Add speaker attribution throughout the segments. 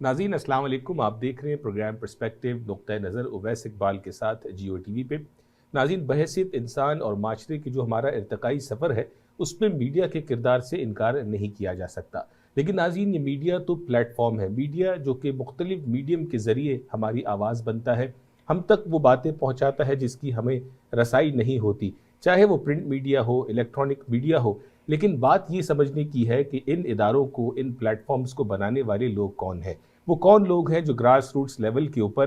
Speaker 1: ناظرین السلام علیکم، آپ دیکھ رہے ہیں پروگرام پرسپیکٹیو نقطہ نظر اویس اقبال کے ساتھ جیو ٹی وی پہ۔ ناظرین، بحیثیت انسان اور معاشرے کی جو ہمارا ارتقائی سفر ہے اس میں میڈیا کے کردار سے انکار نہیں کیا جا سکتا، لیکن ناظرین یہ میڈیا تو پلیٹ فارم ہے، میڈیا جو کہ مختلف میڈیم کے ذریعے ہماری آواز بنتا ہے، ہم تک وہ باتیں پہنچاتا ہے جس کی ہمیں رسائی نہیں ہوتی، چاہے وہ پرنٹ میڈیا ہو، الیکٹرانک میڈیا ہو۔ لیکن بات یہ سمجھنے کی ہے کہ ان اداروں کو، ان پلیٹ فارمز کو بنانے والے لوگ کون ہیں، وہ کون لوگ ہیں جو گراس روٹس لیول کے اوپر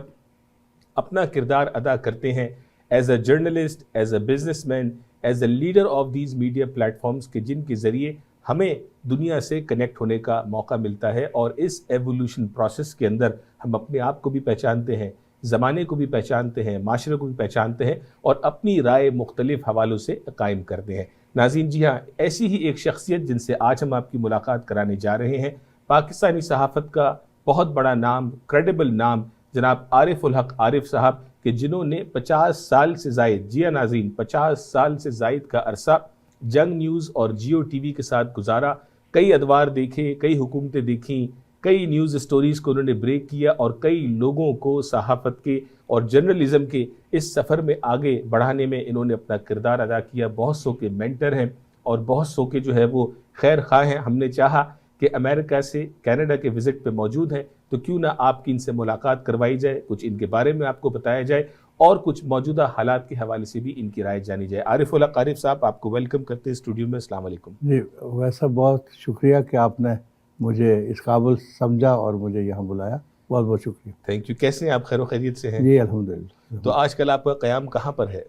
Speaker 1: اپنا کردار ادا کرتے ہیں as a journalist, as a businessman, as a leader of these media platforms کے جن کے ذریعے ہمیں دنیا سے کنیکٹ ہونے کا موقع ملتا ہے، اور اس ایوولوشن پروسیس کے اندر ہم اپنے آپ کو بھی پہچانتے ہیں، زمانے کو بھی پہچانتے ہیں، معاشرے کو بھی پہچانتے ہیں، اور اپنی رائے مختلف حوالوں سے قائم کرتے ہیں۔ ناظرین جی ہاں، ایسی ہی ایک شخصیت جن سے آج ہم آپ کی ملاقات کرانے جا رہے ہیں، پاکستانی صحافت کا بہت بڑا نام، کریڈیبل نام، جناب عارف الحق عارف صاحب، کہ جنہوں نے 50 سال سے زائد، جی ناظرین 50 سال سے زائد کا عرصہ جنگ نیوز اور جیو ٹی وی کے ساتھ گزارا، کئی ادوار دیکھے، کئی حکومتیں دیکھیں، کئی نیوز اسٹوریز کو انہوں نے بریک کیا، اور کئی لوگوں کو صحافت کے اور جرنلزم کے اس سفر میں آگے بڑھانے میں انہوں نے اپنا کردار ادا کیا۔ بہت سو کے مینٹر ہیں اور بہت سو کے جو ہے وہ خیر خواہ ہیں۔ ہم نے چاہا کہ امریکہ سے کینیڈا کے وزٹ پہ موجود ہیں تو کیوں نہ آپ کی ان سے ملاقات کروائی جائے، کچھ ان کے بارے میں آپ کو بتایا جائے، اور کچھ موجودہ حالات کے حوالے سے بھی ان کی رائے جانی جائے۔ عارف الحق عارف صاحب، آپ کو ویلکم کرتے ہیں اسٹوڈیو میں۔ السلام علیکم۔
Speaker 2: جی ویسا بہت شکریہ کہ آپ نے مجھے اس قابل سمجھا اور مجھے یہاں بلایا، بہت بہت شکریہ۔
Speaker 1: Thank you. کیسے ہیں آپ؟ خیر و خیریت سے ہیں؟
Speaker 2: جی الحمدللہ۔
Speaker 1: تو آج کل آپ کا قیام کہاں پر ہے؟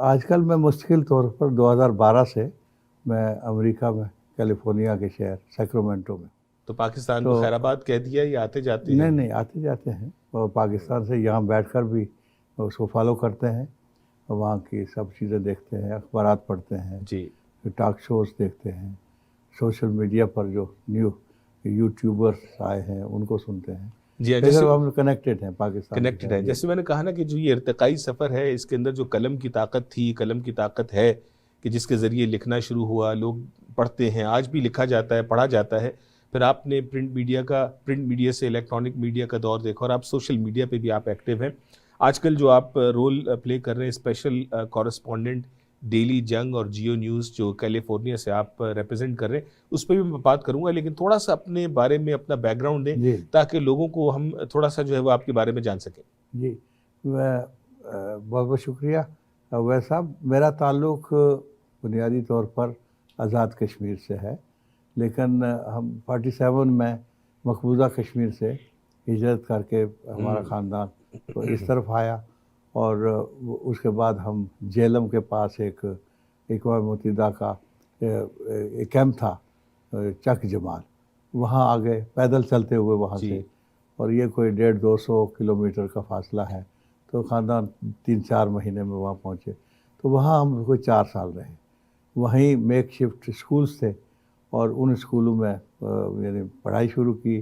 Speaker 2: آج کل میں مستقل طور پر 2012 سے میں امریکہ میں کیلیفورنیا کے شہر سیکرامنٹو میں۔
Speaker 1: تو پاکستان کو خیر آباد کہہ دیا یا آتے جاتے ہیں؟
Speaker 2: نہیں آتے جاتے ہیں، اور پاکستان سے یہاں بیٹھ کر بھی اس کو فالو کرتے ہیں، وہاں کی سب چیزیں دیکھتے ہیں، اخبارات پڑھتے ہیں،
Speaker 1: جی،
Speaker 2: ٹاک شوز دیکھتے ہیں، سوشل میڈیا پر جو نیو یوٹیوبرس آئے ہیں ان کو سنتے ہیں۔
Speaker 1: جی ہاں،
Speaker 2: جیسے ہم کنیکٹڈ ہیں پاکستان،
Speaker 1: کنیکٹڈ ہے۔ جیسے میں نے کہا نا کہ جو یہ ارتقائی سفر ہے اس کے اندر جو قلم کی طاقت تھی، قلم کی طاقت ہے کہ جس کے ذریعے لکھنا شروع ہوا، لوگ پڑھتے ہیں، آج بھی لکھا جاتا ہے، پڑھا جاتا ہے۔ پھر آپ نے پرنٹ میڈیا سے الیکٹرانک میڈیا کا دور دیکھا، اور آپ سوشل میڈیا پہ بھی آپ ایکٹیو ہیں۔ آج کل جو آپ رول پلے کر رہے ہیں اسپیشل کورسپونڈنٹ ڈیلی جنگ اور جیو نیوز جو کیلیفورنیا سے آپ ریپرزینٹ کر رہے ہیں، اس پہ بھی میں بات کروں گا، لیکن تھوڑا سا اپنے بارے میں اپنا بیک گراؤنڈ دیں
Speaker 2: جی
Speaker 1: تاکہ لوگوں کو ہم تھوڑا سا جو ہے وہ آپ کے بارے میں جان سکیں۔
Speaker 2: جی بہت بہت شکریہ۔ ویسا میرا تعلق بنیادی طور پر آزاد کشمیر سے ہے، لیکن ہم 47 میں مقبوضہ کشمیر سے ہجرت کر کے ہمارا خاندان تو اس طرف آیا، اور اس کے بعد ہم جیلم کے پاس ایک اقوام متحدہ کا ایک کیمپ تھا چک جمال، وہاں آ گئے پیدل چلتے ہوئے وہاں سے، اور یہ کوئی 150-200 کلومیٹر کا فاصلہ ہے، تو خاندان 3-4 مہینے میں وہاں پہنچے۔ تو وہاں ہم کوئی 4 سال رہے، وہیں میک شفٹ اسکولز تھے، اور ان اسکولوں میں یعنی پڑھائی شروع کی،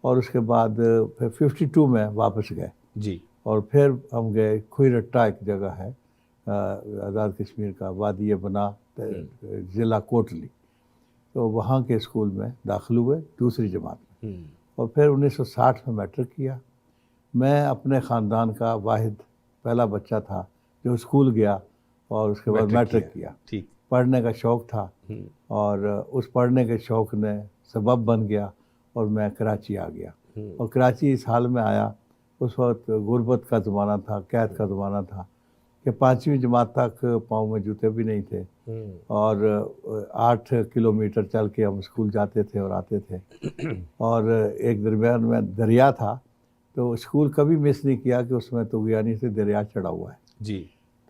Speaker 2: اور اس کے بعد پھر 52 میں واپس گئے
Speaker 1: جی،
Speaker 2: اور پھر ہم گئے کھوئی رٹا، ایک جگہ ہے آزاد کشمیر کا، وادی بنا، ضلع کوٹلی، تو وہاں کے اسکول میں داخل ہوئے 2ری جماعت میں، اور پھر 1960 میں میٹرک کیا۔ میں اپنے خاندان کا واحد پہلا بچہ تھا جو اسکول گیا اور اس کے بعد میٹرک کیا۔ پڑھنے کا شوق تھا، اور اس پڑھنے کے شوق نے سبب بن گیا، اور میں کراچی آ گیا، اور کراچی اس حال میں آیا، اس وقت غربت کا زمانہ تھا، قید کا زمانہ تھا، کہ 5ویں جماعت تک پاؤں میں جوتے بھی نہیں تھے، اور 8 کلومیٹر چل کے ہم اسکول جاتے تھے اور آتے تھے، اور ایک درمیان میں دریا تھا، تو اسکول کبھی مس نہیں کیا کہ اس میں تغیانی سے دریا چڑھا ہوا ہے۔
Speaker 1: جی،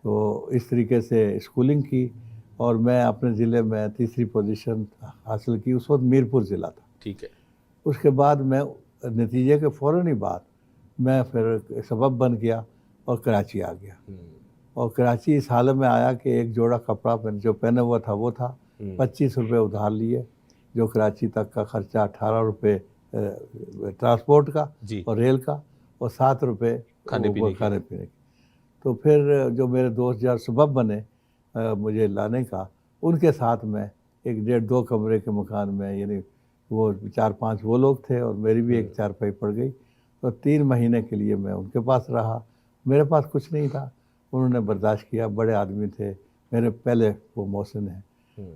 Speaker 2: تو اس طریقے سے اسکولنگ کی، اور میں اپنے ضلع میں 3ری پوزیشن حاصل کی، اس وقت میرپور ضلع تھا۔
Speaker 1: ٹھیک ہے۔
Speaker 2: اس کے بعد میں نتیجے کے فوراً ہی بعد میں پھر سبب بن گیا اور کراچی آ گیا، اور کراچی اس حال میں آیا کہ ایک جوڑا کپڑا جو پہنے ہوا تھا وہ تھا، 25 روپے ادھار لیے، جو کراچی تک کا خرچہ 18 روپے ٹرانسپورٹ کا اور ریل کا، اور 7 روپے کھانے پینے کے۔ تو پھر جو میرے دوست یار سبب بنے مجھے لانے کا، ان کے ساتھ میں ایک 1.5-2 کمرے کے مکان میں، یعنی وہ 4-5 وہ لوگ تھے اور میری بھی ایک چارپائی پڑ گئی. تو 3 مہینے کے لیے میں ان کے پاس رہا. میرے پاس کچھ نہیں تھا, انہوں نے برداشت کیا, بڑے آدمی تھے میرے پہلے وہ محسن ہیں.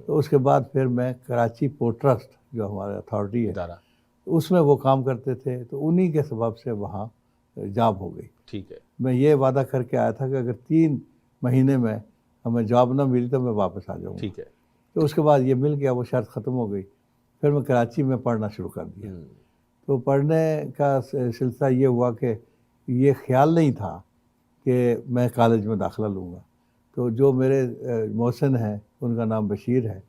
Speaker 2: تو اس کے بعد پھر میں کراچی پورٹ ٹرسٹ جو ہمارا اتھارٹی ہے اس میں وہ کام کرتے تھے, تو انہی کے سبب سے وہاں جاب ہو گئی.
Speaker 1: ٹھیک ہے.
Speaker 2: میں یہ وعدہ کر کے آیا تھا کہ اگر 3 مہینے میں ہمیں جاب نہ ملی تو میں واپس آ جاؤں گا.
Speaker 1: ٹھیک ہے.
Speaker 2: تو اس کے بعد یہ مل گیا, وہ شرط ختم ہو گئی. پھر میں کراچی میں پڑھنا شروع کر دیا. تو پڑھنے کا سلسلہ یہ ہوا کہ یہ خیال نہیں تھا کہ میں کالج میں داخلہ لوں گا. تو جو میرے محسن ہیں, ان کا نام بشیر ہے,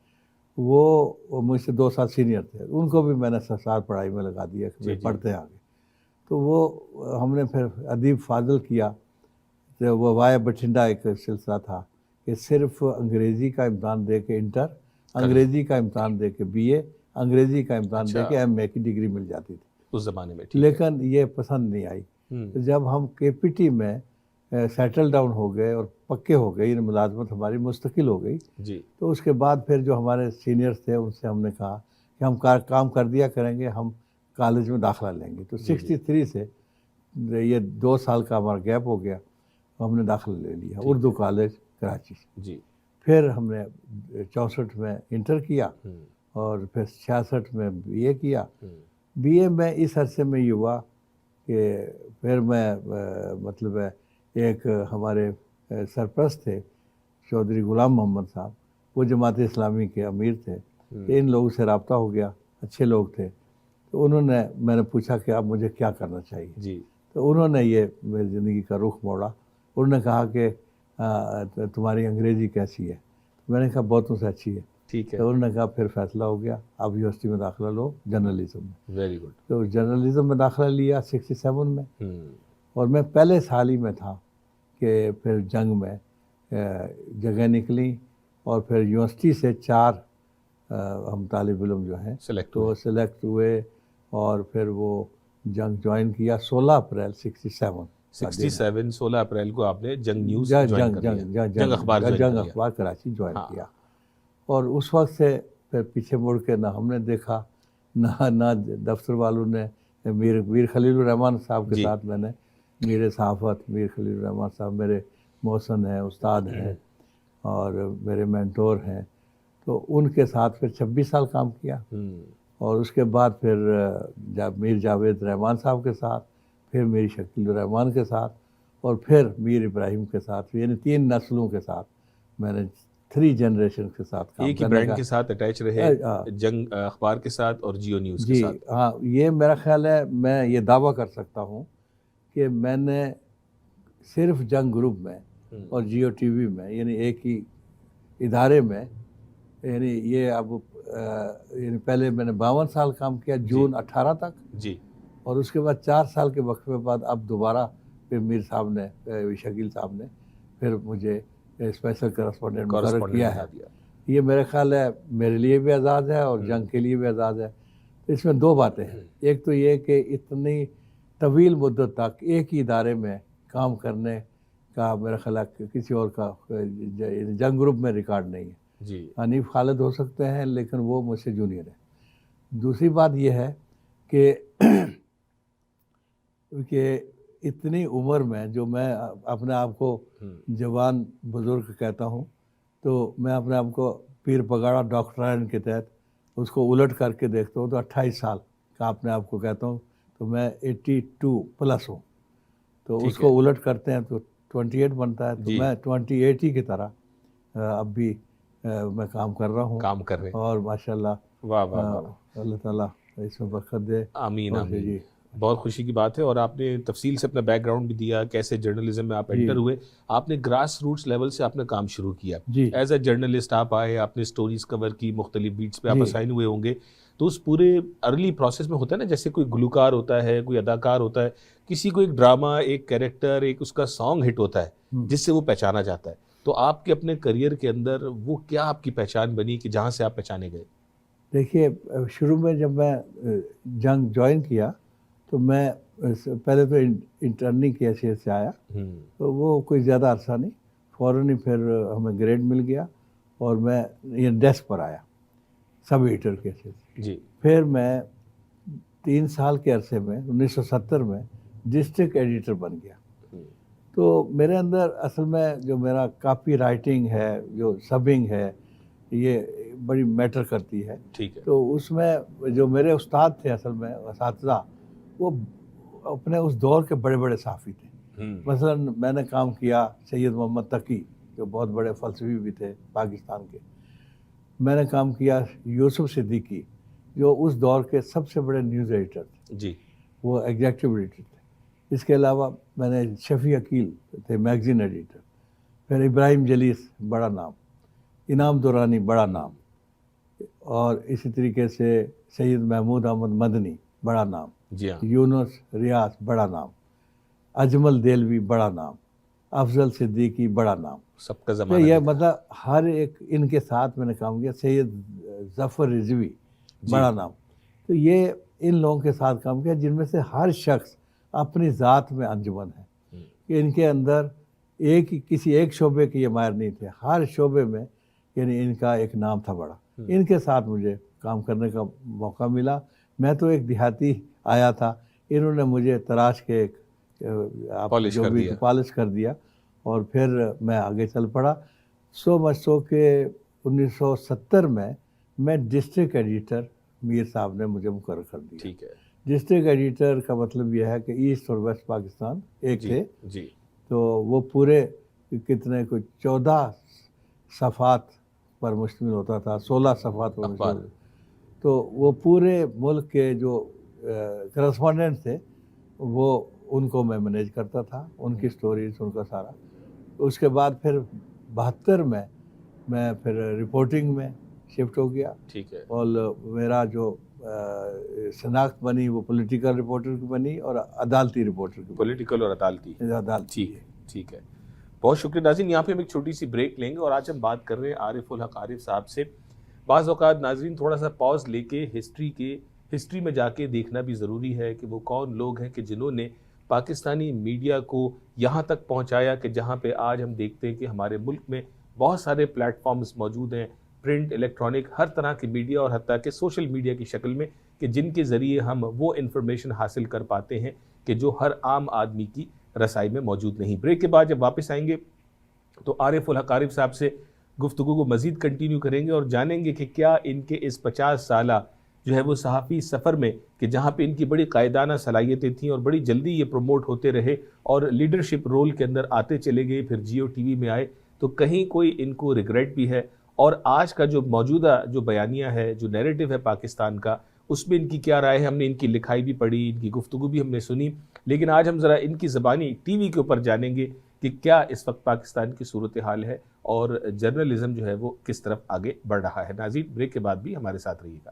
Speaker 2: وہ مجھ سے 2 سال سینئر تھے. ان کو بھی میں نے سال پڑھائی میں لگا دیا کہ پڑھتے ہیں آگے. تو وہ ہم نے پھر ادیب فاضل کیا. تو وہ وائے بٹھنڈا ایک سلسلہ تھا کہ صرف انگریزی کا امتحان دے کے انٹر, انگریزی کا امتحان دے کے بی اے, انگریزی کا امتحان دے کے ایم اے کی ڈگری مل جاتی تھی
Speaker 1: اس زمانے میں.
Speaker 2: لیکن یہ پسند نہیں آئی. جب ہم کے پی ٹی میں سیٹل ڈاؤن ہو گئے اور پکے ہو گئے, یعنی ملازمت ہماری مستقل ہو گئی, تو اس کے بعد پھر جو ہمارے سینئرز تھے ان سے ہم نے کہا کہ ہم کام کر دیا کریں گے, ہم کالج میں داخلہ لیں گے. تو 63 سے یہ 2 سال کا ہمارا گیپ ہو گیا, ہم نے داخلہ لے لیا اردو کالج کراچی. پھر ہم نے 64 میں انٹر کیا اور پھر 66 میں بی اے کیا. بی اے میں اس عرصے میں یہ ہوا کہ پھر میں مطلب ایک ہمارے سرپرست تھے چودھری غلام محمد صاحب, وہ جماعت اسلامی کے امیر تھے. ان لوگوں سے رابطہ ہو گیا, اچھے لوگ تھے. تو انہوں نے, میں نے پوچھا کہ اب مجھے کیا کرنا چاہیے. تو انہوں نے یہ میری زندگی کا رخ موڑا. انہوں نے کہا کہ تمہاری انگریزی کیسی ہے؟ میں نے کہا بہتوں سے اچھی ہے. تو انہوں نے کہا پھر فیصلہ ہو گیا, آپ یونیورسٹی میں داخلہ لو جرنلزم میں.
Speaker 1: Very good.
Speaker 2: تو جرنلزم میں داخلہ لیا 67 میں. اور میں پہلے سال ہی میں تھا کہ پھر جنگ میں جگہ نکلی, اور پھر یونیورسٹی سے 4 ہم طالب علم جو ہیں تو سلیکٹ ہوئے, اور پھر وہ جنگ جوائن کیا 16 اپریل
Speaker 1: 16 اپریل کو آپ نے جنگ نیوز جوائن کر لیا, جنگ اخبار
Speaker 2: کراچی جوائن کیا. اور اس وقت سے پھر پیچھے مڑ کے نہ ہم نے دیکھا, نہ دفتر والوں نے. میر خلیل الرحمان صاحب کے ساتھ میں نے میر صحافت, میر خلیل الرحمان صاحب میرے محسن ہیں, استاد ہیں اور میرے مینٹور ہیں. تو ان کے ساتھ پھر 26 سال کام کیا. اور اس کے بعد پھر میر جاوید رحمان صاحب کے ساتھ, پھر میر شکیل الرحمان کے ساتھ, اور پھر میر ابراہیم کے ساتھ. یعنی 3 نسلوں کے ساتھ میں نے 3 جنریشن کے ساتھ کام.
Speaker 1: ایک ہی برانڈ کے ساتھ اٹیچ رہے, جنگ اخبار کے ساتھ اور جیو نیوز کے ساتھ.
Speaker 2: ہاں, یہ میرا خیال ہے, میں یہ دعویٰ کر سکتا ہوں کہ میں نے صرف جنگ گروپ میں اور جیو ٹی وی میں, یعنی ایک ہی ادارے میں, یعنی یہ اب یعنی پہلے میں نے 52 سال کام کیا جون 18 تک. اور اس کے بعد 4 سال کے وقفے بعد اب دوبارہ پھر میر صاحب نے, شکیل صاحب نے پھر مجھے اسپیشل کرسپونڈنٹ مقرر کیا ہے. یہ میرے خیال ہے میرے لیے بھی اعزاز ہے اور جنگ کے لیے بھی اعزاز ہے. اس میں 2 باتیں ہیں. ایک تو یہ کہ اتنی طویل مدت تک ایک ہی ادارے میں کام کرنے کا میرا خیال ہے کسی اور کا جنگ گروپ میں ریکارڈ نہیں ہے. حنیف خالد ہو سکتے ہیں لیکن وہ مجھ سے جونیئر ہیں. دوسری بات یہ ہے کہ اتنی عمر میں, جو میں اپنے آپ کو جوان بزرگ کہتا ہوں, تو میں اپنے آپ کو پیر پگاڑا ڈاکٹرائن کے تحت اس کو الٹ کر کے دیکھتا ہوں تو 28 سال کا اپنے آپ کو کہتا ہوں, تو میں 82 پلس ہوں. تو اس کو الٹ کرتے ہیں تو 28 بنتا ہے. تو میں 28 ہی کی طرح اب بھی میں کام کر رہا ہوں, اور ماشاءاللہ اللہ تعالیٰ اس میں برکت دے.
Speaker 1: آمین آمین. بہت خوشی کی بات ہے. اور آپ نے تفصیل سے اپنا بیک گراؤنڈ بھی دیا, کیسے جرنلزم میں آپ انٹر ہوئے. آپ نے گراس روٹس لیول سے آپ نے کام شروع کیا. ایز اے جرنلسٹ آپ آئے, آپ نے سٹوریز کور کی, مختلف بیٹس پہ آپ اسائن ہوئے ہوں گے. تو اس پورے ارلی پروسیس میں ہوتا ہے نا, جیسے کوئی گلوکار ہوتا ہے, کوئی اداکار ہوتا ہے, کسی کو ایک ڈرامہ, ایک کیریکٹر, ایک اس کا سانگ ہٹ ہوتا ہے جس سے وہ پہچانا جاتا ہے. تو آپ کے اپنے کریئر کے اندر وہ کیا آپ کی پہچان بنی کہ جہاں سے آپ پہچانے گئے؟
Speaker 2: دیکھیے, شروع میں جب میں جنگ جوائن کیا تو میں پہلے تو انٹرننگ کی حیثیت سے آیا, تو وہ کوئی زیادہ عرصہ نہیں, فوراً ہی پھر ہمیں گریڈ مل گیا اور میں یہ ڈیسک پر آیا سب ایڈیٹر کی حیثیت سے. پھر میں 3 سال کے عرصے میں 1970 میں ڈسٹرکٹ ایڈیٹر بن گیا. تو میرے اندر اصل میں جو میرا کاپی رائٹنگ ہے، جو سبنگ ہے، یہ بڑی میٹر کرتی ہے.
Speaker 1: ٹھیک ہے.
Speaker 2: تو اس میں جو میرے استاد تھے اصل میں اساتذہ، وہ اپنے اس دور کے بڑے بڑے صحافی تھے. مثلا میں نے کام کیا سید محمد تقی، جو بہت بڑے فلسفی بھی تھے پاکستان کے. میں نے کام کیا یوسف صدیقی، جو اس دور کے سب سے بڑے نیوز ایڈیٹر تھے.
Speaker 1: جی.
Speaker 2: وہ ایگزیکٹو ایڈیٹر تھے. اس کے علاوہ میں نے شفیع عقیل تھے میگزین ایڈیٹر. پھر ابراہیم جلیس، بڑا نام. انعام دورانی، بڑا نام. اور اسی طریقے سے سید محمود احمد مدنی، بڑا نام.
Speaker 1: جی ہاں.
Speaker 2: یونس ریاض، بڑا نام. اجمل دہلوی، بڑا نام. افضل صدیقی، بڑا نام.
Speaker 1: سب کا
Speaker 2: تو
Speaker 1: زمانہ
Speaker 2: یہ
Speaker 1: دیکھا.
Speaker 2: مطلب ہر ایک ان کے ساتھ میں نے کام کیا. سید ظفر رضوی، بڑا نام. تو یہ ان لوگوں کے ساتھ کام کیا جن میں سے ہر شخص اپنی ذات میں انجمن ہے، کہ ان کے اندر کسی ایک شعبے کے یہ ماہر نہیں تھے، ہر شعبے میں یعنی ان کا ایک نام تھا بڑا. ان کے ساتھ مجھے کام کرنے کا موقع ملا. میں تو ایک دیہاتی آیا تھا، انہوں نے مجھے تراش کے پالش کر دیا اور پھر میں آگے چل پڑا. سو مچ سو کہ 1970 میں ڈسٹرکٹ ایڈیٹر میر صاحب نے مجھے مقرر کر دیا.
Speaker 1: ٹھیک ہے.
Speaker 2: ڈسٹرکٹ ایڈیٹر کا مطلب یہ ہے کہ ایسٹ اور ویسٹ پاکستان ایک تھے.
Speaker 1: جی.
Speaker 2: تو وہ پورے کتنے کوئی 14 صفحات پر مشتمل ہوتا تھا، 16 صفحات پر مشتمل. تو وہ پورے ملک کے جو کرسپونڈنٹ تھے وہ ان کو میں مینیج کرتا تھا، ان کی سٹوریز، ان کا سارا. اس کے بعد پھر 72 میں پھر رپورٹنگ میں شفٹ ہو گیا.
Speaker 1: ٹھیک ہے.
Speaker 2: اور میرا جو شناخت بنی وہ پولیٹیکل رپورٹر کی بنی اور عدالتی رپورٹر کی.
Speaker 1: پولیٹیکل اور عدالتی. ٹھیک ہے. بہت شکریہ ناظرین. یہاں پہ ہم ایک چھوٹی سی بریک لیں گے اور آج ہم بات کر رہے ہیں عارف الحق عارف صاحب سے. بعض اوقات ناظرین تھوڑا سا پاز لے کے ہسٹری میں جا کے دیکھنا بھی ضروری ہے کہ وہ کون لوگ ہیں کہ جنہوں نے پاکستانی میڈیا کو یہاں تک پہنچایا کہ جہاں پہ آج ہم دیکھتے ہیں کہ ہمارے ملک میں بہت سارے پلیٹ فارمز موجود ہیں، پرنٹ، الیکٹرانک، ہر طرح کی میڈیا اور حتیٰ کہ سوشل میڈیا کی شکل میں، کہ جن کے ذریعے ہم وہ انفارمیشن حاصل کر پاتے ہیں کہ جو ہر عام آدمی کی رسائی میں موجود نہیں. بریک کے بعد جب واپس آئیں گے تو عارف الحق عارف صاحب سے گفتگو کو مزید کنٹینیو کریں گے اور جانیں گے کہ کیا ان کے اس 50 سالہ جو ہے وہ صحافی سفر میں، کہ جہاں پہ ان کی بڑی قائدانہ صلاحیتیں تھیں اور بڑی جلدی یہ پروموٹ ہوتے رہے اور لیڈرشپ رول کے اندر آتے چلے گئے، پھر جیو ٹی وی میں آئے، تو کہیں کوئی ان کو ریگریٹ بھی ہے. اور آج کا جو موجودہ جو بیانیہ ہے، جو نیریٹو ہے پاکستان کا، اس میں ان کی کیا رائے ہے. ہم نے ان کی لکھائی بھی پڑھی، ان کی گفتگو بھی ہم نے سنی، لیکن آج ہم ذرا ان کی زبانی ٹی وی کے اوپر جانیں گے کہ کیا اس وقت پاکستان کی صورتحال ہے اور جرنلزم جو ہے وہ کس طرف آگے بڑھ رہا ہے. ناظرین بریک کے بعد بھی ہمارے ساتھ رہیے گا.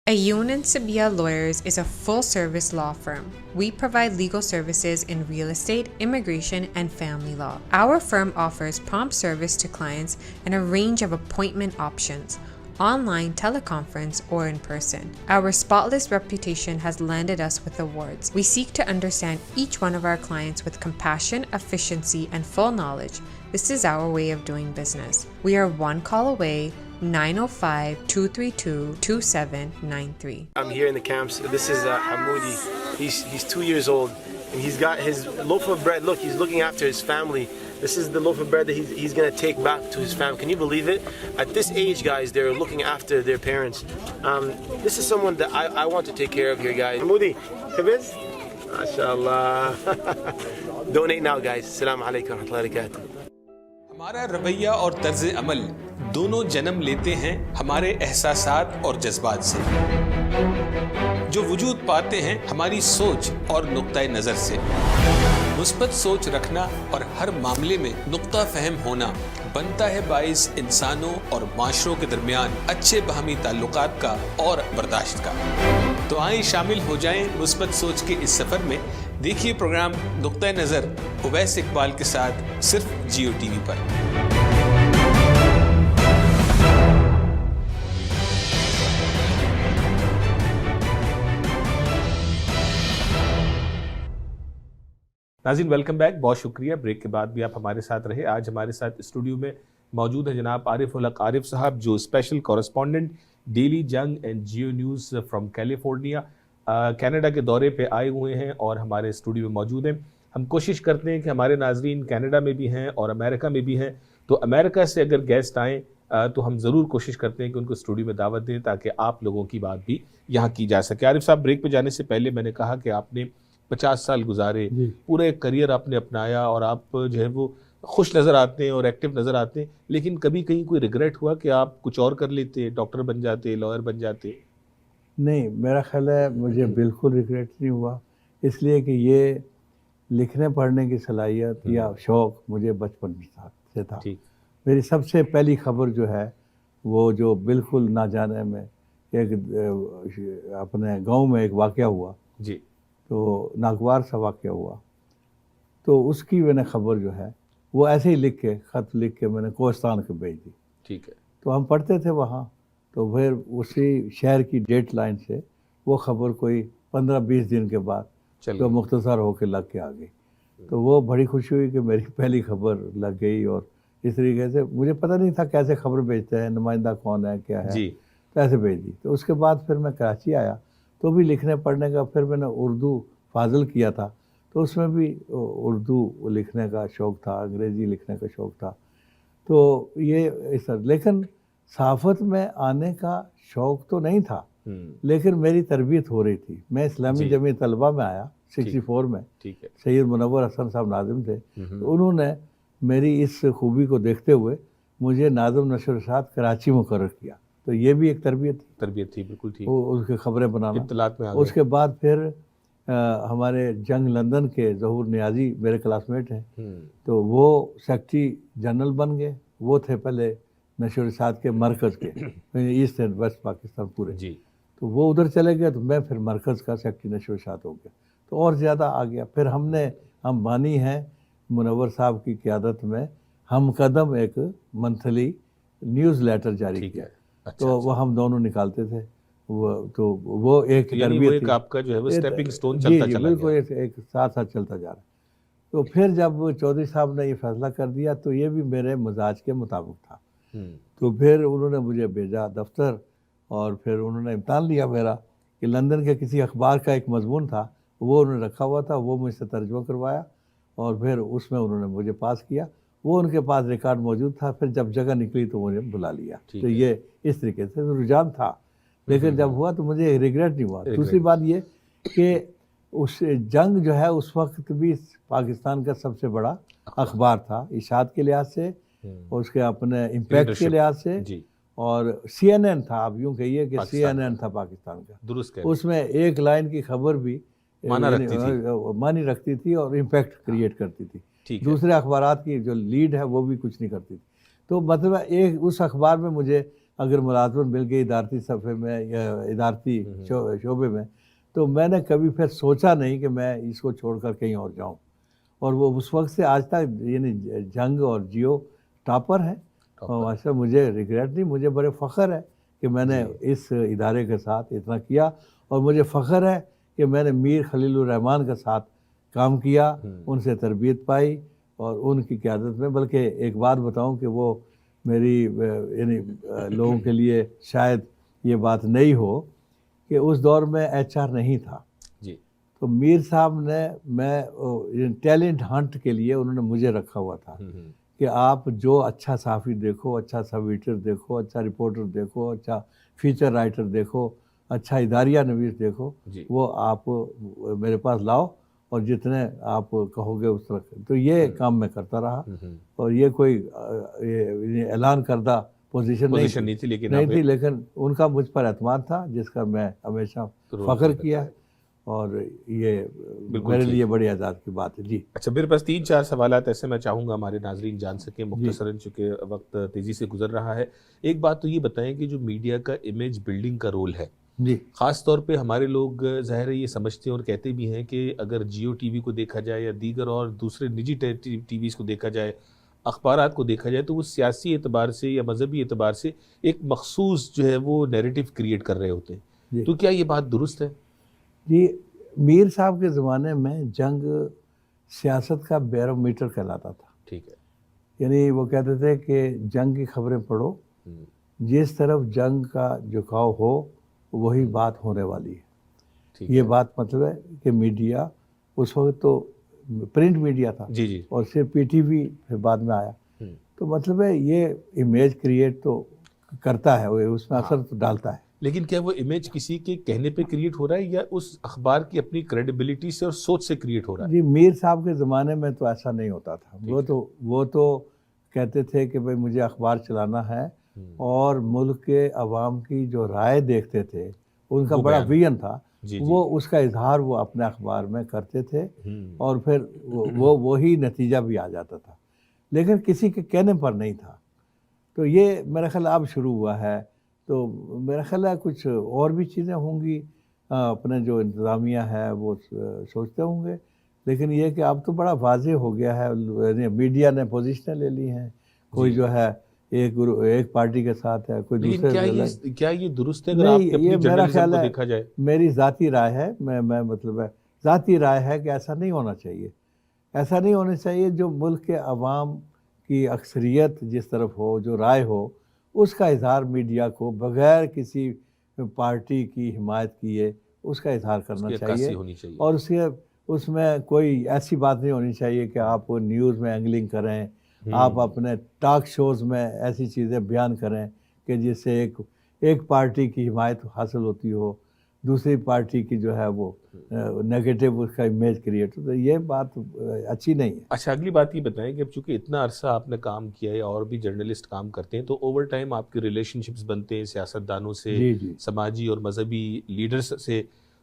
Speaker 3: Ayoun & Sabia Lawyers is a full-service law firm. We provide legal services in real estate, immigration, and family law. Our firm offers prompt service to clients and a range of appointment options, online, teleconference, or in person. Our spotless reputation has landed us with awards. We seek to understand each one of our clients with compassion, efficiency, and full knowledge. This is our way of doing business. We are one call away. 905-232-2793.
Speaker 4: I'm here in the camps. This is Hamoudi. He's 2 years old, and he's got his loaf of bread. Look, he's looking after his family. This is the loaf of bread that he's going to take back to his family. Can you believe it? At this age, guys, they're looking after their parents. This is someone that I want to take care of here, guys. Hamoudi, Habiz? MashaAllah. Donate now, guys. Assalamu alaikum wa rahmatullahi wa barakatuh.
Speaker 1: ہمارا رویہ اور طرز عمل دونوں جنم لیتے ہیں ہمارے احساسات اور جذبات سے، جو وجود پاتے ہیں ہماری سوچ اور نقطہ نظر سے. مثبت سوچ رکھنا اور ہر معاملے میں نقطہ فہم ہونا بنتا ہے باعث انسانوں اور معاشروں کے درمیان اچھے باہمی تعلقات کا اور برداشت کا. تو آئیں شامل ہو جائیں مثبت سوچ کے اس سفر میں. دیکھیے پروگرام نقطہ نظر اویس اقبال کے ساتھ صرف جیو ٹی وی پر. ناظرین ویلکم بیک، بہت شکریہ، بریک کے بعد بھی آپ ہمارے ساتھ رہے. آج ہمارے ساتھ اسٹوڈیو میں موجود ہیں جناب عارف الحق عارف صاحب، جو special correspondent daily Jang and Geo news from California Canada کے دورے پہ آئے ہوئے ہیں اور ہمارے اسٹوڈیو میں موجود ہیں. ہم کوشش کرتے ہیں کہ ہمارے ناظرین کینیڈا میں بھی ہیں اور امریکہ میں بھی ہیں، تو امریکہ سے اگر گیسٹ آئیں تو ہم ضرور کوشش کرتے ہیں کہ ان کو اسٹوڈیو میں دعوت دیں تاکہ آپ لوگوں کی بات بھی یہاں کی جا سکے. عارف صاحب، بریک پہ جانے سے پہلے میں نے کہا کہ آپ نے 50 سال گزارے، پورا ایک کریئر آپ نے اپنایا اور آپ جو ہے وہ خوش نظر آتے ہیں اور ایکٹیو نظر آتے ہیں، لیکن کبھی کہیں کوئی ریگریٹ ہوا کہ آپ کچھ اور کر لیتے، ڈاکٹر بن جاتے، لائر بن جاتے؟
Speaker 2: نہیں، میرا خیال ہے مجھے بالکل ریگریٹ نہیں ہوا، اس لیے کہ یہ لکھنے پڑھنے کی صلاحیت یا شوق مجھے بچپن سے تھا. میری سب سے پہلی خبر جو ہے وہ جو بالکل نہ جانے میں ایک اپنے گاؤں میں ایک واقعہ ہوا،
Speaker 1: جی،
Speaker 2: تو ناگوار سا واقعہ ہوا، تو اس کی میں نے خبر جو ہے وہ ایسے ہی لکھ کے خط لکھ کے میں نے کوہستان کو بھیج دی.
Speaker 1: ٹھیک ہے.
Speaker 2: تو ہم پڑھتے تھے وہاں، تو پھر اسی شہر کی ڈیٹ لائن سے وہ خبر کوئی 15-20 دن کے بعد تو مختصر ہو کے لگ کے آ گئی. تو وہ بڑی خوشی ہوئی کہ میری پہلی خبر لگ گئی، اور اس طریقے سے مجھے پتہ نہیں تھا کیسے خبر بھیجتے ہیں، نمائندہ کون ہے کیا ہے، تو ایسے بھیج دی. تو اس کے بعد پھر میں کراچی آیا تو بھی لکھنے پڑھنے کا، پھر میں نے اردو فاضل کیا تھا تو اس میں بھی اردو لکھنے کا شوق تھا، انگریزی لکھنے کا شوق تھا. تو یہ اس طرح، لیکن صحافت میں آنے کا شوق تو نہیں تھا، لیکن میری تربیت ہو رہی تھی. میں اسلامی جمعیہ طلبہ میں آیا 64 میں، سید منور حسن صاحب ناظم تھے، تو انہوں نے میری اس خوبی کو دیکھتے ہوئے مجھے ناظم نشر ارشاد کراچی مقرر کیا. تو یہ بھی ایک تربیت تھی،
Speaker 1: بالکل تھی،
Speaker 2: اس کی خبریں بنانا،
Speaker 1: اطلاعات میں.
Speaker 2: اس کے بعد پھر ہمارے جنگ لندن کے ظہور نیازی میرے کلاس میٹ ہیں، تو وہ سیکٹری جنرل بن گئے. وہ تھے پہلے نشر ارشاد کے مرکز کے، ایسٹ اینڈ ویسٹ پاکستان پورے. تو وہ ادھر چلے گئے تو میں پھر مرکز کا سیکٹری نشر ارشاد ہو گیا، تو اور زیادہ آ گیا. پھر ہم بانی ہیں منور صاحب کی قیادت میں ہم قدم ایک منتھلی نیوز لیٹر جاری کیا، تو وہ ہم دونوں نکالتے تھے. تو وہ ایک تربیت تھی،
Speaker 1: آپ کا جو ہے وہ اسٹیپنگ سٹون چلتا چلا
Speaker 2: بالکل ایک ساتھ ساتھ چلتا جا رہا. تو پھر جب چودھری صاحب نے یہ فیصلہ کر دیا تو یہ بھی میرے مزاج کے مطابق تھا. تو پھر انہوں نے مجھے بھیجا دفتر، اور پھر انہوں نے امتحان لیا میرا کہ لندن کے کسی اخبار کا ایک مضمون تھا، وہ انہوں نے رکھا ہوا تھا، وہ مجھ سے ترجمہ کروایا اور پھر اس میں انہوں نے مجھے پاس کیا. وہ ان کے پاس ریکارڈ موجود تھا، پھر جب جگہ نکلی تو مجھے بلا لیا. تو یہ اس طریقے سے رجحان تھا، لیکن جب ہوا تو مجھے ریگریٹ نہیں ہوا. دوسری بات یہ کہ اس جنگ جو ہے اس وقت بھی پاکستان کا سب سے بڑا اخبار تھا، اشاعت کے لحاظ سے اور اس کے اپنے امپیکٹ کے لحاظ سے، اور CNN تھا، آپ یوں کہیے کہ CNN تھا پاکستان کا. درست، اس میں ایک لائن کی خبر بھی معنی رکھتی تھی اور امپیکٹ کریٹ کرتی تھی. دوسرے اخبارات کی جو لیڈ ہے وہ بھی کچھ نہیں کرتی تھی. تو مطلب ایک اس اخبار میں مجھے اگر ملازمت مل گئی ادارتی صفحے میں یا ادارتی شعبے میں، تو میں نے کبھی پھر سوچا نہیں کہ میں اس کو چھوڑ کر کہیں اور جاؤں. اور وہ اس وقت سے آج تک یعنی جنگ اور جیو ٹاپر ہیں، اور ماشاء مجھے ریگریٹ نہیں، مجھے بڑے فخر ہے کہ میں نے اس ادارے کے ساتھ اتنا کیا. اور مجھے فخر ہے کہ میں نے میر خلیل الرحمان کے ساتھ کام کیا، ان سے تربیت پائی اور ان کی قیادت میں. بلکہ ایک بات بتاؤں کہ وہ میری یعنی لوگوں کے لیے شاید یہ بات نئی ہو کہ اس دور میں HR نہیں تھا. تو میر صاحب نے میں ٹیلنٹ ہنٹ کے لیے انہوں نے مجھے رکھا ہوا تھا کہ آپ جو اچھا صحافی دیکھو، اچھا سب ایڈیٹر دیکھو، اچھا رپورٹر دیکھو، اچھا فیچر رائٹر دیکھو، اچھا اداریہ نویس دیکھو، وہ آپ میرے پاس لاؤ اور جتنے آپ کہو گے اس طرح. تو یہ کام میں کرتا رہا، اور یہ کوئی اعلان کردہ پوزیشن نہیں تھی، لیکن ان کا مجھ پر اعتماد تھا جس کا میں ہمیشہ فخر کیا، اور یہ میرے لیے بڑی اعزاز کی بات ہے. جی
Speaker 1: اچھا، میرے پاس 3-4 سوالات ایسے میں چاہوں گا ہمارے ناظرین جان سکیں مختصراً، چونکہ وقت تیزی سے گزر رہا ہے. ایک بات تو یہ بتائیں کہ جو میڈیا کا امیج بلڈنگ کا رول ہے، خاص طور پہ ہمارے لوگ ظاہر ہے یہ سمجھتے ہیں اور کہتے بھی ہیں کہ اگر جیو ٹی وی کو دیکھا جائے یا دیگر اور دوسرے نجی ٹی ویز کو دیکھا جائے، اخبارات کو دیکھا جائے، تو وہ سیاسی اعتبار سے یا مذہبی اعتبار سے ایک مخصوص جو ہے وہ نیریٹو کریٹ کر رہے ہوتے ہیں. تو کیا یہ بات درست ہے؟
Speaker 2: جی، میر صاحب کے زمانے میں جنگ سیاست کا بیرومیٹر کہلاتا تھا.
Speaker 1: ٹھیک ہے.
Speaker 2: یعنی وہ کہتے تھے کہ جنگ کی خبریں پڑھو, جس طرف جنگ کا جھکاؤ ہو وہی بات ہونے والی ہے. یہ بات مطلب ہے کہ میڈیا اس وقت تو پرنٹ میڈیا تھا,
Speaker 1: جی جی,
Speaker 2: اور صرف پی ٹی وی پھر بعد میں آیا, تو مطلب ہے یہ امیج کریٹ تو کرتا ہے, اس میں اثر تو ڈالتا ہے.
Speaker 1: لیکن کیا وہ امیج کسی کے کہنے پہ کریٹ ہو رہا ہے یا اس اخبار کی اپنی کریڈیبلٹی سے اور سوچ سے کریٹ ہو رہا ہے؟
Speaker 2: جی میر صاحب کے زمانے میں تو ایسا نہیں ہوتا تھا. وہ تو کہتے تھے کہ بھئی مجھے اخبار چلانا ہے, اور ملک کے عوام کی جو رائے دیکھتے تھے ان کا بڑا ویژن تھا, وہ اس کا اظہار وہ اپنے اخبار میں کرتے تھے, اور پھر وہی نتیجہ بھی آ جاتا تھا, لیکن کسی کے کہنے پر نہیں تھا. تو یہ میرا خیال اب شروع ہوا ہے. تو میرا خیال ہے کچھ اور بھی چیزیں ہوں گی, اپنے جو انتظامیہ ہے وہ سوچتے ہوں گے, لیکن یہ کہ اب تو بڑا واضح ہو گیا ہے, میڈیا نے پوزیشنیں لے لی ہیں, کوئی جو ہے ایک پارٹی کے ساتھ ہے, کوئی دوسرے.
Speaker 1: کیا یہ درست ہے اگر آپ کے اپنی جرنلزم کو دیکھا جائے؟
Speaker 2: میری ذاتی رائے ہے, میں مطلب ہے ذاتی رائے ہے کہ ایسا نہیں ہونا چاہیے. ایسا نہیں ہونا چاہیے. جو ملک کے عوام کی اکثریت جس طرف ہو, جو رائے ہو, اس کا اظہار میڈیا کو بغیر کسی پارٹی کی حمایت کیے اس کا اظہار کرنا چاہیے, اور اس میں کوئی ایسی بات نہیں ہونی چاہیے کہ آپ نیوز میں اینگلنگ کریں, آپ اپنے ٹاک شوز میں ایسی چیزیں بیان کریں کہ جس سے ایک پارٹی کی حمایت حاصل ہوتی ہو, دوسری پارٹی کی جو ہے وہ نیگیٹو اس کا امیج کریٹ ہو. تو یہ بات اچھی نہیں ہے.
Speaker 1: اچھا, اگلی بات یہ بتائیں کہ اب چونکہ اتنا عرصہ آپ نے کام کیا ہے اور بھی جرنلسٹ کام کرتے ہیں, تو اوور ٹائم آپ کے ریلیشن شپس بنتے ہیں سیاستدانوں سے, سماجی اور مذہبی لیڈرز سے,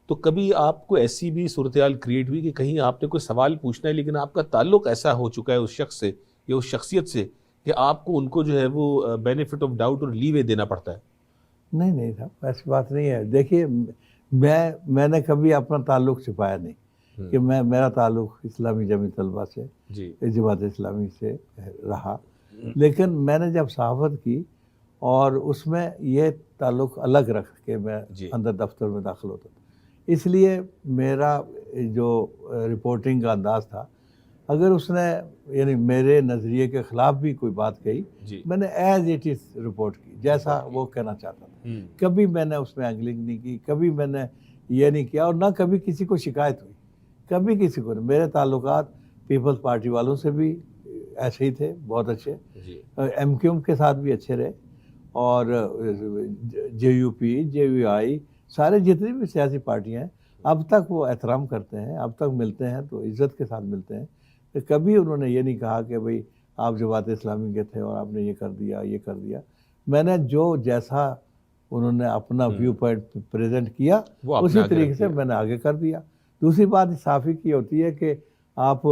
Speaker 1: تو کبھی آپ کو ایسی بھی صورتحال کریٹ ہوئی کہ کہیں آپ نے کوئی سوال پوچھنا ہے لیکن آپ کا تعلق ایسا ہو چکا ہے اس شخص سے یا اس شخصیت سے کہ آپ کو ان کو جو ہے وہ بینیفٹ آف ڈاؤٹ اور لیوے دینا پڑتا ہے؟
Speaker 2: نہیں صاحب, ایسی بات نہیں ہے. دیکھیے میں نے کبھی اپنا تعلق چھپایا نہیں کہ میرا تعلق اسلامی جمعی طلبہ سے, جماعت اسلامی سے رہا, لیکن میں نے جب صحافت کی اور اس میں یہ تعلق الگ رکھ کے میں اندر دفتر میں داخل ہوتا تھا, اس لیے میرا جو رپورٹنگ کا انداز تھا, اگر اس نے یعنی میرے نظریے کے خلاف بھی کوئی بات کہی, میں نے ایز اٹ از رپورٹ کی جیسا وہ کہنا چاہتا تھا. کبھی میں نے اس میں اینگلنگ نہیں کی, کبھی میں نے یہ نہیں کیا, اور نہ کبھی کسی کو شکایت ہوئی, کبھی کسی کو نہیں. میرے تعلقات پیپلز پارٹی والوں سے بھی ایسے ہی تھے, بہت اچھے, ایم کیو ایم کے ساتھ بھی اچھے رہے, اور جے یو پی, جے یو آئی, سارے جتنی بھی سیاسی پارٹیاں ہیں اب تک وہ احترام کرتے ہیں, اب تک ملتے ہیں تو عزت کے ساتھ ملتے ہیں. کہ کبھی انہوں نے یہ نہیں کہا کہ بھئی آپ جماعت اسلامی کے تھے اور آپ نے یہ کر دیا, یہ کر دیا. میں نے جو جیسا انہوں نے اپنا ویو پوائنٹ پریزنٹ کیا اسی طریقے سے میں نے آگے کر دیا. دوسری بات صحافی کی ہوتی ہے کہ آپ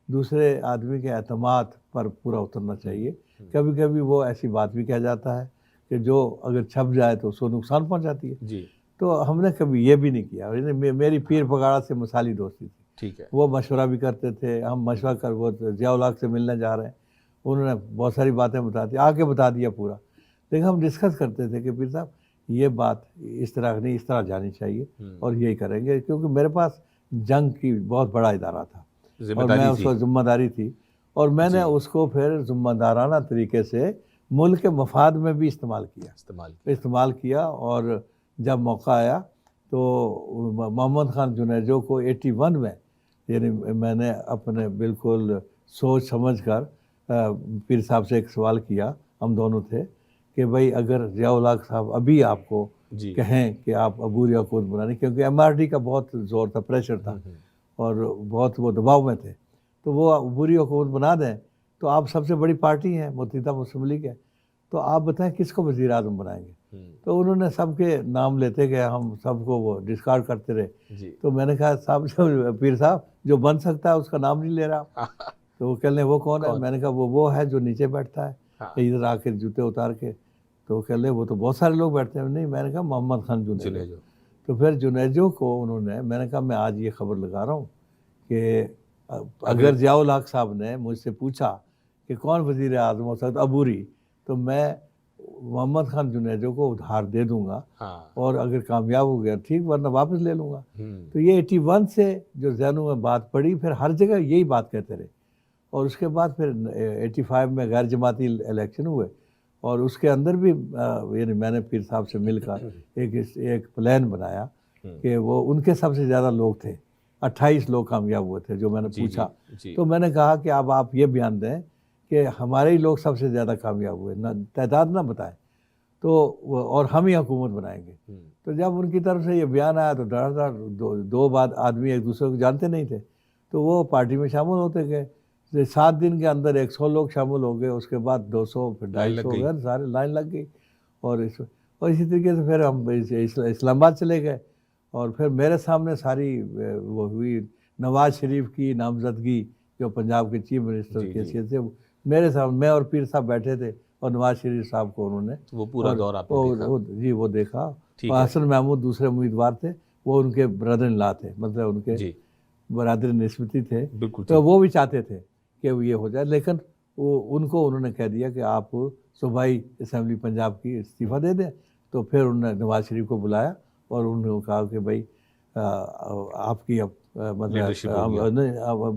Speaker 2: دوسرے آدمی کے اعتماد پر پورا اترنا چاہیے. کبھی کبھی وہ ایسی بات بھی کہہ جاتا ہے کہ جو اگر چھپ جائے تو اس کو نقصان پہنچاتی ہے. تو ہم نے کبھی یہ بھی نہیں کیا. میری پیر پگاڑا سے مثالی دوستی تھی,
Speaker 1: ٹھیک ہے,
Speaker 2: وہ مشورہ بھی کرتے تھے, ہم مشورہ کر, وہ ضیاء الحق سے ملنے جا رہے ہیں, انہوں نے بہت ساری باتیں آ کے بتا دیا پورا, لیکن ہم ڈسکس کرتے تھے کہ پیر صاحب یہ بات اس طرح نہیں, اس طرح جانی چاہیے, اور یہی کریں گے. کیونکہ میرے پاس جنگ کی بہت بڑا ادارہ تھا اور میں اس کو ذمہ داری تھی, اور میں نے اس کو پھر ذمہ دارانہ طریقے سے ملک کے مفاد میں بھی استعمال کیا. اور جب موقع آیا تو محمد خان جنیجو کو 81 میں یعنی میں نے اپنے بالکل سوچ سمجھ کر پیر صاحب سے ایک سوال کیا, ہم دونوں تھے, کہ بھئی اگر ضیاء الحق صاحب ابھی آپ کو کہیں کہ آپ عبوری حکومت بنانے, کیونکہ ایم آر ڈی کا بہت زور تھا, پریشر تھا, اور بہت وہ دباؤ میں تھے, تو وہ عبوری حکومت بنا دیں تو آپ سب سے بڑی پارٹی ہیں, متحدہ مسلم لیگ ہے, تو آپ بتائیں کس کو وزیر اعظم بنائیں گے. تو انہوں نے سب کے نام لیتے گئے, ہم سب کو وہ ڈسکارڈ کرتے رہے. تو میں نے کہا صاحب پیر صاحب جو بن سکتا ہے اس کا نام نہیں لے رہا. تو وہ کہہ لیں وہ کون ہے. میں نے کہا وہ ہے جو نیچے بیٹھتا ہے ادھر آ کے جوتے اتار کے. تو کہہ لیں وہ تو بہت سارے لوگ بیٹھتے ہیں. نہیں, میں نے کہا محمد خان جنیجو. تو پھر جنیجو کو انہوں نے, میں نے کہا میں آج یہ خبر لگا رہا ہوں کہ اگر ضیاء الحق صاحب نے مجھ سے پوچھا کہ کون وزیر اعظم ہو سکتا عبوری, تو میں محمد خان جنیجو کو ادھار دے دوں گا
Speaker 1: ہاں
Speaker 2: اور اگر کامیاب ہو گیا ٹھیک ورنہ واپس لے لوں گا. تو یہ 81 سے جو ذہنوں میں بات پڑی پھر ہر جگہ یہی بات کہتے رہے اور اس کے بعد پھر 85 میں غیر جماعتی الیکشن ہوئے اور اس کے اندر بھی یعنی میں نے پیر صاحب سے مل کر ایک پلان بنایا کہ وہ ان کے سب سے زیادہ لوگ تھے 28 لوگ کامیاب ہوئے تھے جو میں نے پوچھا. تو میں نے کہا کہ اب آپ یہ بیان دیں کہ ہمارے ہی لوگ سب سے زیادہ کامیاب ہوئے نہ تعداد نہ بتائیں تو اور ہم ہی حکومت بنائیں گے. تو جب ان کی طرف سے یہ بیان آیا تو دو بعد آدمی ایک دوسرے کو جانتے نہیں تھے تو وہ پارٹی میں شامل ہوتے گئے. 7 دن کے اندر 100 لوگ شامل ہو گئے, اس کے بعد 200 پھر 250 ہو گئے, سارے لائن لگ گئی. اور اسی طریقے سے پھر ہم اسلام آباد چلے گئے اور پھر میرے سامنے ساری وہ ہوئی نواز شریف کی نامزدگی جو پنجاب کے چیف منسٹر کی حیثیت سے میرے سامنے میں اور پیر صاحب بیٹھے تھے اور نواز شریف صاحب کو انہوں نے
Speaker 1: وہ پورا دور آپ نے دیکھا.
Speaker 2: جی وہ دیکھا. اور حسن محمود دوسرے امیدوار تھے, وہ ان کے برادر ان لا تھے, مطلب ان کے برادر نسبتی تھے, تو وہ بھی چاہتے تھے کہ یہ ہو جائے لیکن ان کو انہوں نے کہہ دیا کہ آپ صوبائی اسمبلی پنجاب کی استعفیٰ دے دیں. تو پھر انہوں نے نواز شریف کو بلایا اور انہوں نے کہا کہ بھائی آپ کی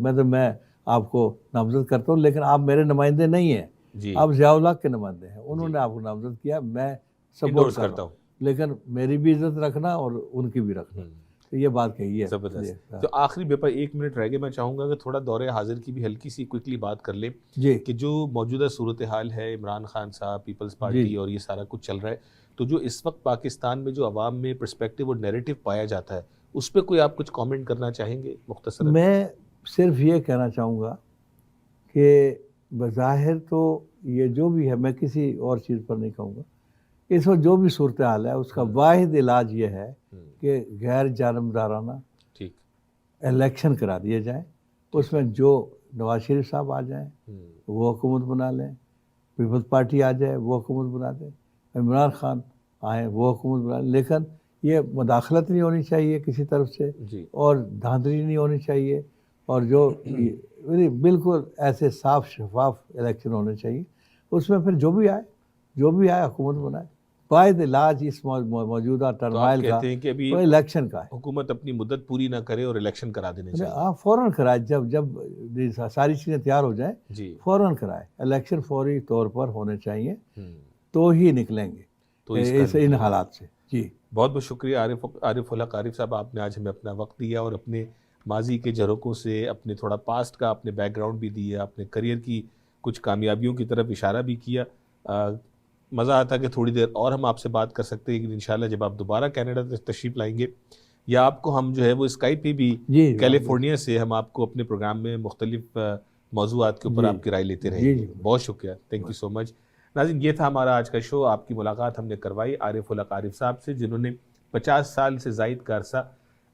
Speaker 2: مطلب میں آپ کو نامزد کرتا ہوں لیکن آپ میرے نمائندے نہیں ہیں, آپ ضیاء الحق کے نمائندے ہیں. انہوں نے آپ کو نامزد کیا, میں سپورٹ کرتا ہوں لیکن میری بھی عزت رکھنا اور ان کی بھی رکھنا. تو یہ بات کہی ہے.
Speaker 1: زبردست. تو آخری بے پا 1 منٹ رہ گئے, میں چاہوں گا کہ تھوڑا دور حاضر کی بھی ہلکی سی کوئکلی بات کر لیں کہ جو موجودہ صورتحال ہے, عمران خان صاحب, پیپلز پارٹی اور یہ سارا کچھ چل رہا ہے, تو جو اس وقت پاکستان میں جو عوام میں پرسپیکٹیو اور نیریٹو پایا جاتا ہے اس پہ کوئی آپ کچھ کامنٹ کرنا چاہیں گے مختصر؟
Speaker 2: میں صرف یہ کہنا چاہوں گا کہ بظاہر تو یہ جو بھی ہے, میں کسی اور چیز پر نہیں کہوں گا, اس وقت جو بھی صورتحال ہے اس کا واحد علاج یہ ہے کہ غیر جانبدارانہ الیکشن کرا دیے جائیں, اس میں جو نواز شریف صاحب آ جائیں وہ حکومت بنا لیں, پیپلز پارٹی آ جائے وہ حکومت بنا دیں, عمران خان آئیں وہ حکومت بنا لیں, لیکن یہ مداخلت نہیں ہونی چاہیے کسی طرف سے اور دھاندلی نہیں ہونی چاہیے, اور جو بالکل ایسے صاف شفاف الیکشن ہونے چاہیے. اس میں پھر جو بھی آئے حکومت بنائے. واحد علاج اس موجودہ ٹرمائل کا الیکشن کا ہے.
Speaker 1: حکومت اپنی مدت پوری نہ کرے اور الیکشن کرا دینے چاہیے.
Speaker 2: آپ فوراً کرائے, جب ساری چیزیں تیار ہو جائیں فوراً کرائے. الیکشن فوری طور پر ہونے چاہیے تو ہی نکلیں گے ان حالات سے. جی
Speaker 1: بہت بہت شکریہ عارف الحق عارف صاحب, آپ نے آج ہمیں اپنا وقت دیا اور اپنے ماضی کے جھروکوں سے اپنے تھوڑا پاسٹ کا اپنے بیک گراؤنڈ بھی دیا, اپنے کریئر کی کچھ کامیابیوں کی طرف اشارہ بھی کیا. مزہ آتا کہ تھوڑی دیر اور ہم آپ سے بات کر سکتے ہیں, لیکن انشاءاللہ جب آپ دوبارہ کینیڈا تشریف لائیں گے یا آپ کو ہم جو ہے وہ اسکائپ پہ بھی کیلیفورنیا سے ہم آپ کو اپنے پروگرام میں مختلف موضوعات کے اوپر آپ کی رائے لیتے رہیں گے. بہت شکریہ, تھینک یو سو مچ. ناظرین یہ تھا ہمارا آج کا شو. آپ کی ملاقات ہم نے کروائی عارف الحق عارف صاحب سے, جنہوں نے 50 سال سے زائد کا عرصہ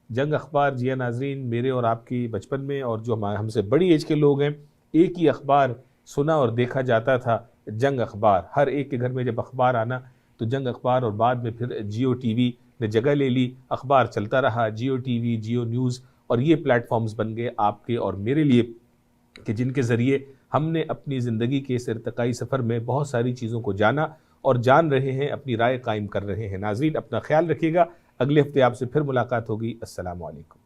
Speaker 1: جنگ اخبار, جی ناظرین, میرے اور آپ کی بچپن میں, اور جو ہم سے بڑی ایج کے لوگ ہیں, ایک ہی اخبار سنا اور دیکھا جاتا تھا, جنگ اخبار. ہر ایک کے گھر میں جب اخبار آنا تو جنگ اخبار, اور بعد میں پھر جیو ٹی وی نے جگہ لے لی, اخبار چلتا رہا, جیو ٹی وی, جیو نیوز, اور یہ پلیٹ فارمز بن گئے آپ کے اور میرے لیے کہ جن کے ذریعے ہم نے اپنی زندگی کے اس ارتقائی سفر میں بہت ساری چیزوں کو جانا اور جان رہے ہیں, اپنی رائے قائم کر رہے ہیں. ناظرین اپنا خیال رکھیے گا, اگلے ہفتے آپ سے پھر ملاقات ہوگی. السلام علیکم.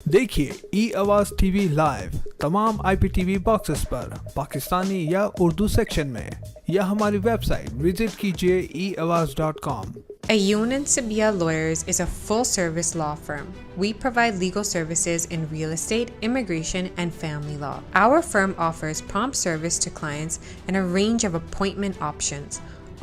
Speaker 5: دیکھیے ای آواز ٹی وی لائیو تمام آئی پی ٹی وی باکسز پر پاکستانی یا اردو سیکشن میں, یا ہماری ویب سائٹ وزٹ کیجیے eawaz.com.
Speaker 3: Ayoun and Sabia Lawyers is a full-service law firm. We provide legal services in real estate, immigration, and family law. Our firm offers prompt service to clients and a range of appointment options,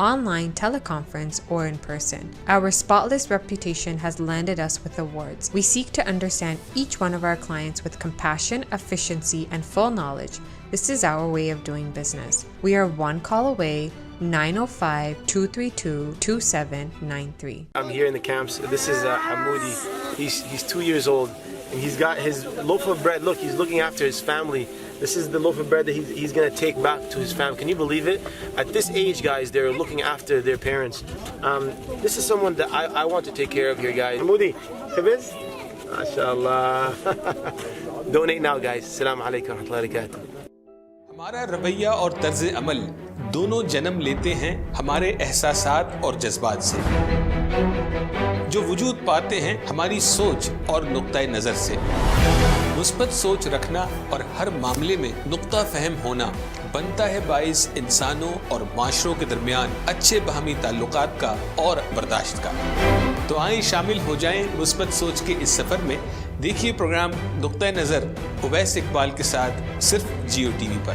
Speaker 3: online, teleconference, or in person. Our spotless reputation has landed us with awards. We seek to understand each one of our clients with compassion, efficiency, and full knowledge. This is our way of doing business. We are one call away. 905-232-2793.
Speaker 4: I'm here in the camps. This is Hamoudi. He's 2 years old, and he's got his loaf of bread. Look, he's looking after his family. This is the loaf of bread that he's going to take back to his family. Can you believe it? At this age, guys, they're looking after their parents. This is someone that I want to take care of here, guys. Hamoudi, Kabiz? MashaAllah. Donate now, guys. Assalamu alaikum wa rahmatullahi wa barakatuh.
Speaker 1: ہمارا رویہ اور طرز عمل دونوں جنم لیتے ہیں ہمارے احساسات اور جذبات سے، جو وجود پاتے ہیں ہماری سوچ اور نقطہ نظر سے۔ مثبت سوچ رکھنا اور ہر معاملے میں نقطہ فہم ہونا بنتا ہے باعث انسانوں اور معاشروں کے درمیان اچھے باہمی تعلقات کا اور برداشت کا۔ تو آئیں شامل ہو جائیں مثبت سوچ کے اس سفر میں۔ دیکھیے پروگرام نقطہ نظر اویس اقبال کے ساتھ صرف جیو ٹی وی پر۔